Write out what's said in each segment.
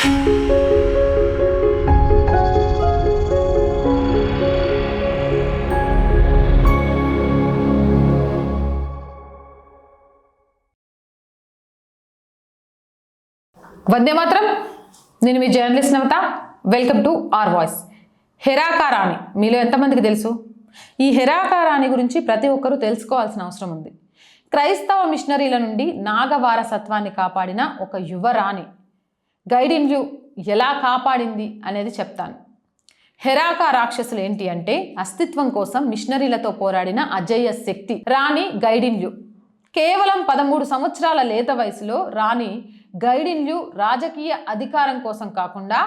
వందే మాత్రం. నేను మీ journalist Navata. Welcome to R voice. హెరాకా రాణి మీలో ఎంతమందికి తెలుసు? ఈ హెరాకా రాణి గురించి ప్రతి ఒక్కరూ తెలుసుకోవాల్సిన అవసరం ఉంది. క్రైస్తవ మిషనరీల నుండి నాగ వారసత్వాన్ని కాపాడిన ఒక యువరాణి గైడిన్ ల్యూ ఎలా కాపాడింది అనేది చెప్తాను. హెరాకా రాక్షసులు ఏంటి అంటే అస్తిత్వం కోసం మిషనరీలతో పోరాడిన అజేయ శక్తి రాణి గైడిన్ ల్యూ. కేవలం 13 సంవత్సరాల లేత వయసులో రాణి గైడిన్ ల్యూ రాజకీయ అధికారం కోసం కాకుండా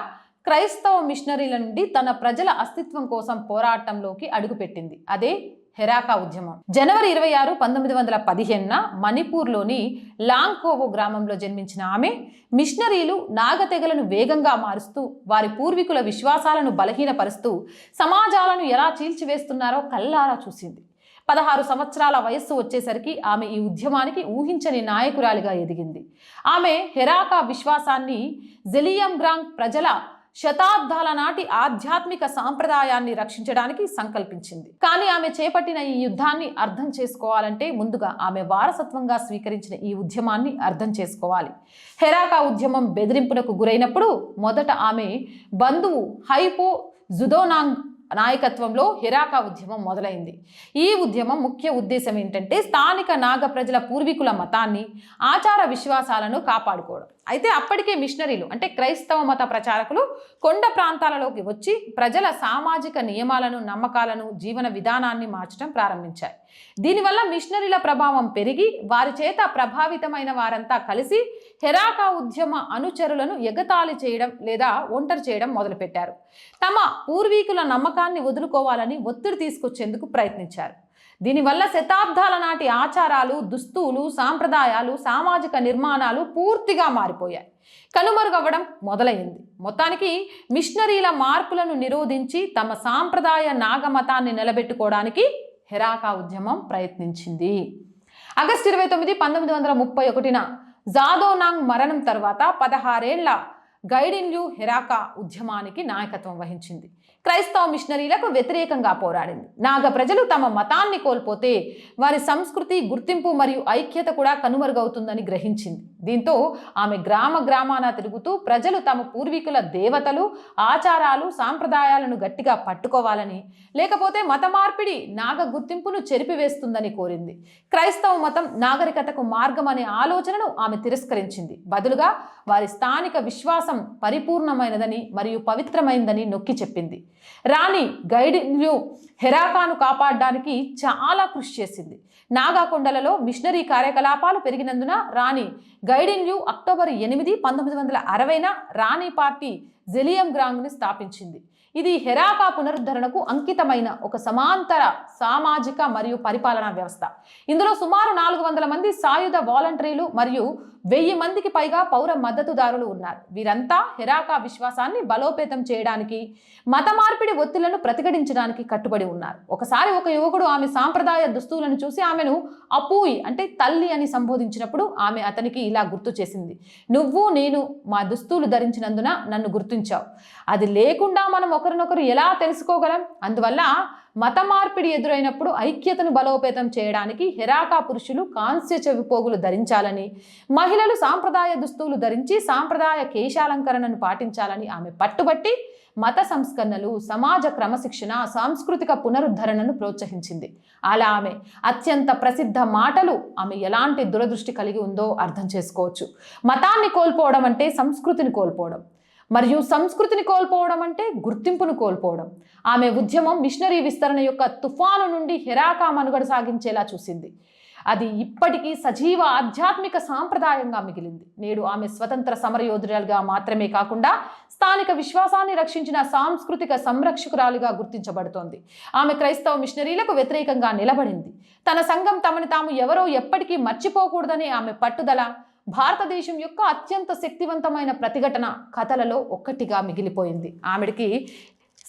క్రైస్తవ మిషనరీల నుండి తన ప్రజల అస్తిత్వం కోసం పోరాటంలోకి అడుగుపెట్టింది. అదే హెరాకా ఉద్యమం. జనవరి 26, 1915న మణిపూర్లోని లాంగ్కోవో గ్రామంలో జన్మించిన ఆమె మిషనరీలు నాగతెగలను వేగంగా మారుస్తూ వారి పూర్వీకుల విశ్వాసాలను బలహీనపరుస్తూ సమాజాలను ఎలా చీల్చివేస్తున్నారో కళ్ళారా చూసింది. 16 సంవత్సరాల వయస్సు వచ్చేసరికి ఆమె ఈ ఉద్యమానికి ఊహించని నాయకురాలిగా ఎదిగింది. ఆమె హెరాకా విశ్వాసాన్ని, జెలియంగ్రాంగ్ ప్రజల శతాబ్దాల నాటి ఆధ్యాత్మిక సాంప్రదాయాన్ని రక్షించడానికి సంకల్పించింది. కానీ ఆమె చేపట్టిన ఈ యుద్ధాన్ని అర్థం చేసుకోవాలంటే ముందుగా ఆమె వారసత్వంగా స్వీకరించిన ఈ ఉద్యమాన్ని అర్థం చేసుకోవాలి. హెరాకా ఉద్యమం బెదిరింపునకు గురైనప్పుడు మొదట ఆమె బంధువు హైపో జుదోనాంగ్ నాయకత్వంలో హెరాకా ఉద్యమం మొదలైంది. ఈ ఉద్యమం ముఖ్య ఉద్దేశం ఏంటంటే స్థానిక నాగ ప్రజల పూర్వీకుల మతాన్ని, ఆచార విశ్వాసాలను కాపాడుకోవడం. అయితే అప్పటికే మిషనరీలు అంటే క్రైస్తవ మత ప్రచారకులు కొండ ప్రాంతాలలోకి వచ్చి ప్రజల సామాజిక నియమాలను, నమ్మకాలను, జీవన విధానాన్ని మార్చడం ప్రారంభించాయి. దీనివల్ల మిషనరీల ప్రభావం పెరిగి వారి చేత ప్రభావితమైన వారంతా కలిసి హెరాకా ఉద్యమ అనుచరులను ఎగతాళి చేయడం లేదా ఒంటరి చేయడం మొదలుపెట్టారు. తమ పూర్వీకుల నమ్మకాన్ని వదులుకోవాలని ఒత్తిడి తీసుకొచ్చేందుకు ప్రయత్నించారు. దీనివల్ల శతాబ్దాల నాటి ఆచారాలు, దుస్తులు, సాంప్రదాయాలు, సామాజిక నిర్మాణాలు పూర్తిగా మారిపోయాయి, కనుమరుగవ్వడం మొదలైంది. మొత్తానికి మిషనరీల మార్పులను నిరోధించి తమ సాంప్రదాయ నాగమతాన్ని నిలబెట్టుకోవడానికి హెరాకా ఉద్యమం ప్రయత్నించింది. ఆగస్టు 29, 1931న జాదోనాంగ్ మరణం తర్వాత 16 ఏళ్ల గైడిన్ ల్యూ హెరాకా ఉద్యమానికి నాయకత్వం వహించింది. క్రైస్తవ మిషనరీలకు వ్యతిరేకంగా పోరాడింది. నాగ ప్రజలు తమ మతాన్ని కోల్పోతే వారి సంస్కృతి, గుర్తింపు మరియు ఐక్యత కూడా కనుమరుగవుతుందని గ్రహించింది. దీంతో ఆమె గ్రామాన తిరుగుతూ ప్రజలు తమ పూర్వీకుల దేవతలు, ఆచారాలు, సాంప్రదాయాలను గట్టిగా పట్టుకోవాలని, లేకపోతే మత మార్పిడి నాగ గుర్తింపును చెరిపివేస్తుందని కోరింది. క్రైస్తవ మతం నాగరికతకు మార్గం అనే ఆలోచనను ఆమె తిరస్కరించింది. బదులుగా వారి స్థానిక విశ్వాసం పరిపూర్ణమైనదని మరియు పవిత్రమైనదని నొక్కి చెప్పింది. రాణి గైడిన్ ల్యూ హెరాకాను కాపాడడానికి చాలా కృషి చేసింది. నాగా కొండలలో మిషనరీ కార్యకలాపాలు పెరిగినందున రాణి గైడిన్ ల్యూ అక్టోబర్ 8, 1960న రాణి పార్టీ జెలియంగ్రాంగ్ని స్థాపించింది. ఇది హెరాకా పునరుద్ధరణకు అంకితమైన ఒక సమాంతర సామాజిక మరియు పరిపాలనా వ్యవస్థ. ఇందులో సుమారు 400 మంది సాయుధ వాలంటీర్లు మరియు 1000 మందికి పైగా పౌర మద్దతుదారులు ఉన్నారు. వీరంతా హెరాకా విశ్వాసాన్ని బలోపేతం చేయడానికి, మత మార్పిడి ఒత్తిళ్లను ప్రతిఘటించడానికి కట్టుబడి ఉన్నారు. ఒకసారి ఒక యువకుడు ఆమె సాంప్రదాయ దుస్తులను చూసి ఆమెను అపూయి అంటే తల్లి అని సంబోధించినప్పుడు ఆమె అతనికి ఇలా గుర్తు చేసింది: నువ్వు నేను మా దుస్తులు ధరించినందున నన్ను గుర్తించావు. అది లేకుండా మనం ఒకరినొకరు ఎలా తెలుసుకోగలం? అందువల్ల మత మార్పిడి ఎదురైనప్పుడు ఐక్యతను బలోపేతం చేయడానికి హెరాకా పురుషులు కాంస్య చెవిపోగులు ధరించాలని, మహిళలు సాంప్రదాయ దుస్తులు ధరించి సాంప్రదాయ కేశాలంకరణను పాటించాలని ఆమె పట్టుబట్టి మత సంస్కరణలు, సమాజ క్రమశిక్షణ, సాంస్కృతిక పునరుద్ధరణను ప్రోత్సహించింది. అలా ఆమె అత్యంత ప్రసిద్ధ మాటలు ఆమె ఎలాంటి దురదృష్టి కలిగి ఉందో అర్థం చేసుకోవచ్చు. మతాన్ని కోల్పోవడం అంటే సంస్కృతిని కోల్పోవడం, మరియు సంస్కృతిని కోల్పోవడం అంటే గుర్తింపును కోల్పోవడం. ఆమె ఉద్యమం మిషనరీ విస్తరణ యొక్క తుఫాను నుండి హెరాకా మనుగడ సాగించేలా చూసింది. అది ఇప్పటికీ సజీవ ఆధ్యాత్మిక సాంప్రదాయంగా మిగిలింది. నేడు ఆమె స్వతంత్ర సమరయోధురాలుగా మాత్రమే కాకుండా స్థానిక విశ్వాసాన్ని రక్షించిన సాంస్కృతిక సంరక్షకురాలుగా గుర్తించబడుతోంది. ఆమె క్రైస్తవ మిషనరీలకు వ్యతిరేకంగా నిలబడింది. తన సంఘం తమని తాము ఎవరో ఎప్పటికీ మర్చిపోకూడదని ఆమె పట్టుదల భారతదేశం యొక్క అత్యంత శక్తివంతమైన ప్రతిఘటన కథలలో ఒక్కటిగా మిగిలిపోయింది. ఆమెడికి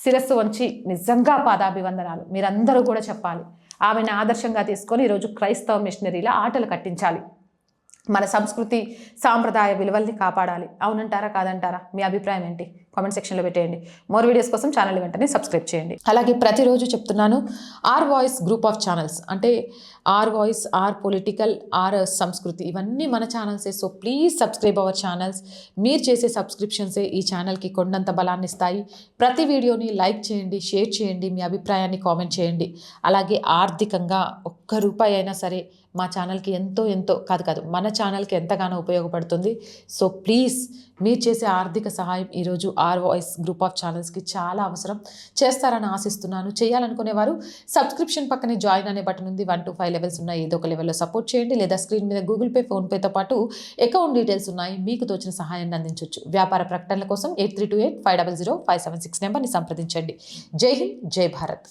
శిరస్సు వంచి నిజంగా పాదాభివందనాలు మీరందరూ కూడా చెప్పాలి. ఆమెను ఆదర్శంగా తీసుకొని ఈరోజు క్రైస్తవ మిషనరీల ఆటలు కట్టించాలి. మన సంస్కృతి సాంప్రదాయ విలువల్ని కాపాడాలి. అవునంటారా కాదంటారా? మీ అభిప్రాయం ఏంటి? కామెంట్ సెక్షన్లో పెట్టేయండి. మోర్ వీడియోస్ కోసం ఛానల్ వెంటనే సబ్స్క్రైబ్ చేయండి. అలాగే ప్రతిరోజు చెప్తున్నాను, R voice group of channels అంటే R voice, R political, R సంస్కృతి, ఇవన్నీ మన ఛానల్సే. So please subscribe our channels. మీరు చేసే సబ్స్క్రిప్షన్సే ఈ ఛానల్కి కొండంత బలాన్ని ఇస్తాయి. ప్రతి వీడియోని లైక్ చేయండి, షేర్ చేయండి, మీ అభిప్రాయాన్ని కామెంట్ చేయండి. అలాగే ఆర్థికంగా ₹1 అయినా సరే మా ఛానల్కి ఎంతో కాదు మన ఛానల్కి ఎంతగానో ఉపయోగపడుతుంది. సో ప్లీజ్ మీరు చేసే ఆర్థిక సహాయం ఈరోజు ఆర్ వాయిస్ గ్రూప్ ఆఫ్ ఛానల్స్కి చాలా అవసరం. చేస్తారని ఆశిస్తున్నాను. చేయాలనుకునేవారు సబ్స్క్రిప్షన్ పక్కనే జాయిన్ అనే బటన్ ఉంది. 1 to 5 లెవెల్స్ ఉన్నాయి. ఏదో ఒక లెవెల్లో సపోర్ట్ చేయండి. లేదా స్క్రీన్ మీద గూగుల్ పే, ఫోన్పేతో పాటు అకౌంట్ డీటెయిల్స్ ఉన్నాయి. మీకు తోచిన సహాయాన్ని అందించవచ్చు. వ్యాపార ప్రకటనల కోసం 8328500576 నెంబర్ని సంప్రదించండి. జై హింద్, జై భారత్.